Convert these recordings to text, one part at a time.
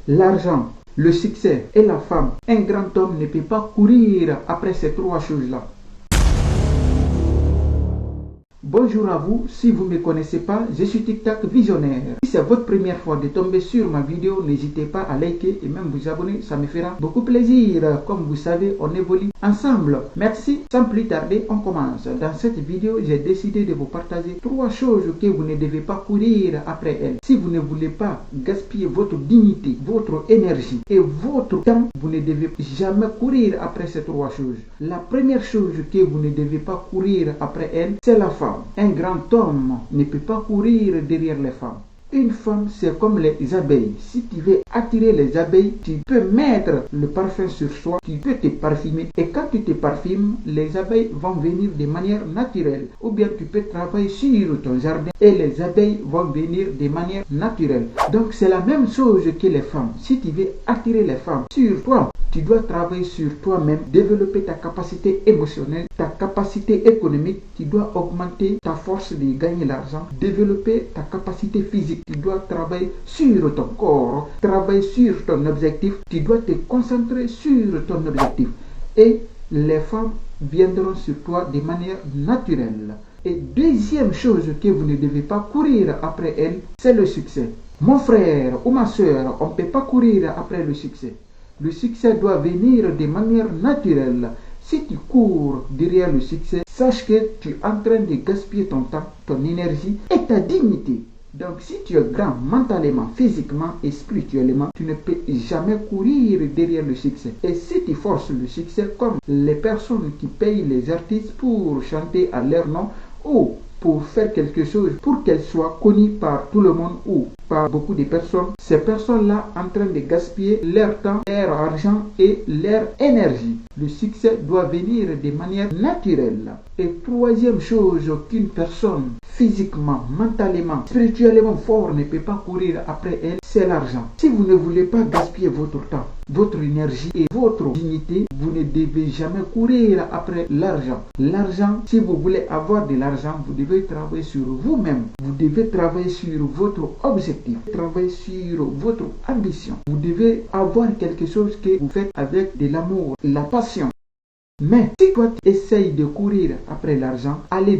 l'argent, le succès et la femme. Un grand homme ne peut pas courir après ces trois choses-là. Bonjour à vous, si vous ne me connaissez pas, je suis TikTok Visionnaire. Si c'est votre première fois de tomber sur ma vidéo, n'hésitez pas à liker et même vous abonner, ça me fera beaucoup plaisir. Comme vous savez, on évolue ensemble. Merci, sans plus tarder, on commence. Dans cette vidéo, j'ai décidé de vous partager trois choses que vous ne devez pas courir après elles. Si vous ne voulez pas gaspiller votre dignité, votre énergie et votre temps, vous ne devez jamais courir après ces trois choses. La première chose que vous ne devez pas courir après elle, c'est la femme. Un grand homme ne peut pas courir derrière les femmes. Une femme, c'est comme les abeilles. Si tu veux attirer les abeilles, tu peux mettre le parfum sur soi, tu peux te parfumer. Et quand tu te parfumes, les abeilles vont venir de manière naturelle. Ou bien tu peux travailler sur ton jardin et les abeilles vont venir de manière naturelle. Donc c'est la même chose que les femmes. Si tu veux attirer les femmes sur toi, tu dois travailler sur toi-même, développer ta capacité émotionnelle, ta capacité économique, tu dois augmenter ta force de gagner l'argent, développer ta capacité physique, tu dois travailler sur ton corps, travailler sur ton objectif, tu dois te concentrer sur ton objectif. Et les femmes viendront sur toi de manière naturelle. Et deuxième chose que vous ne devez pas courir après elle, c'est le succès. Mon frère ou ma soeur, on ne peut pas courir après le succès. Le succès doit venir de manière naturelle. Si tu cours derrière le succès, sache que tu es en train de gaspiller ton temps, ton énergie et ta dignité. Donc si tu es grand mentalement, physiquement et spirituellement, tu ne peux jamais courir derrière le succès. Et si tu forces le succès comme les personnes qui payent les artistes pour chanter à leur nom ou pour faire quelque chose pour qu'elle soit connue par tout le monde ou par beaucoup de personnes, ces personnes-là en train de gaspiller leur temps, leur argent et leur énergie. Le succès doit venir de manière naturelle. Et troisième chose qu'une personne physiquement, mentalement, spirituellement fort ne peut pas courir après elle, c'est l'argent. Si vous ne voulez pas gaspiller votre temps, votre énergie et votre dignité, vous ne devez jamais courir après l'argent. L'argent, si vous voulez avoir de l'argent, vous devez travailler sur vous-même. Vous devez travailler sur votre objectif, travailler sur votre ambition. Vous devez avoir quelque chose que vous faites avec de l'amour, la passion. Mais si toi tu essayes de courir après l'argent, aller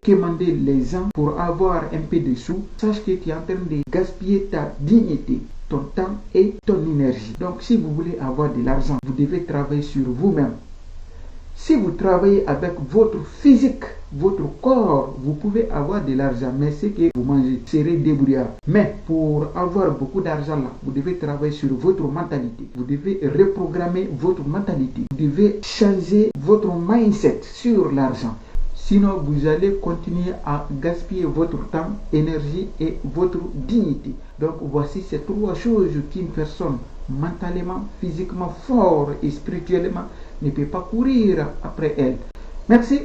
quémander les gens pour avoir un peu de sous, sache que tu es en train de gaspiller ta dignité, ton temps et ton énergie. Donc si vous voulez avoir de l'argent, vous devez travailler sur vous-même. Si vous travaillez avec votre physique, votre corps, vous pouvez avoir de l'argent, mais ce que vous mangez serez débrouillard. Mais pour avoir beaucoup d'argent là, vous devez travailler sur votre mentalité. Vous devez reprogrammer votre mentalité. Vous devez changer votre mindset sur l'argent. Sinon, vous allez continuer à gaspiller votre temps, énergie et votre dignité. Donc, voici ces trois choses qu'une personne mentalement, physiquement fort et spirituellement ne peut pas courir après elle. Merci.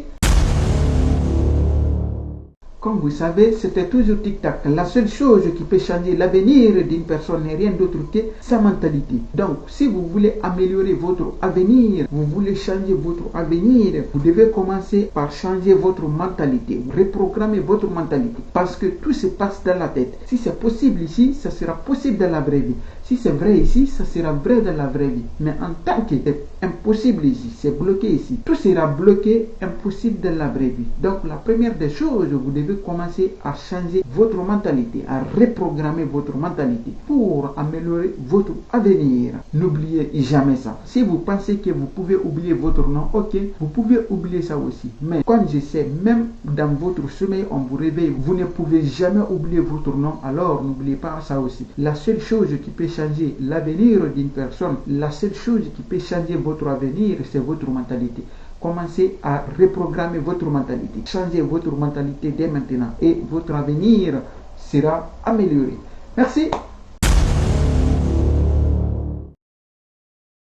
Comme vous savez, c'était toujours tic-tac. La seule chose qui peut changer l'avenir d'une personne n'est rien d'autre que sa mentalité. Donc, si vous voulez améliorer votre avenir, vous voulez changer votre avenir, vous devez commencer par changer votre mentalité, reprogrammer votre mentalité. Parce que tout se passe dans la tête. Si c'est possible ici, ça sera possible dans la vraie vie. Si c'est vrai ici, ça sera vrai dans la vraie vie. Mais en tant que c'est impossible ici, c'est bloqué ici, tout sera bloqué, impossible dans la vraie vie. Donc, la première des choses, vous devez commencer à changer votre mentalité, à reprogrammer votre mentalité pour améliorer votre avenir. N'oubliez jamais ça. Si vous pensez que vous pouvez oublier votre nom, ok, vous pouvez oublier ça aussi. Mais comme je sais, même dans votre sommeil, on vous réveille, vous ne pouvez jamais oublier votre nom, alors n'oubliez pas ça aussi. La seule chose qui peut changer l'avenir d'une personne, la seule chose qui peut changer votre avenir, c'est votre mentalité. Commencez à reprogrammer votre mentalité. Changez votre mentalité dès maintenant et votre avenir sera amélioré. Merci.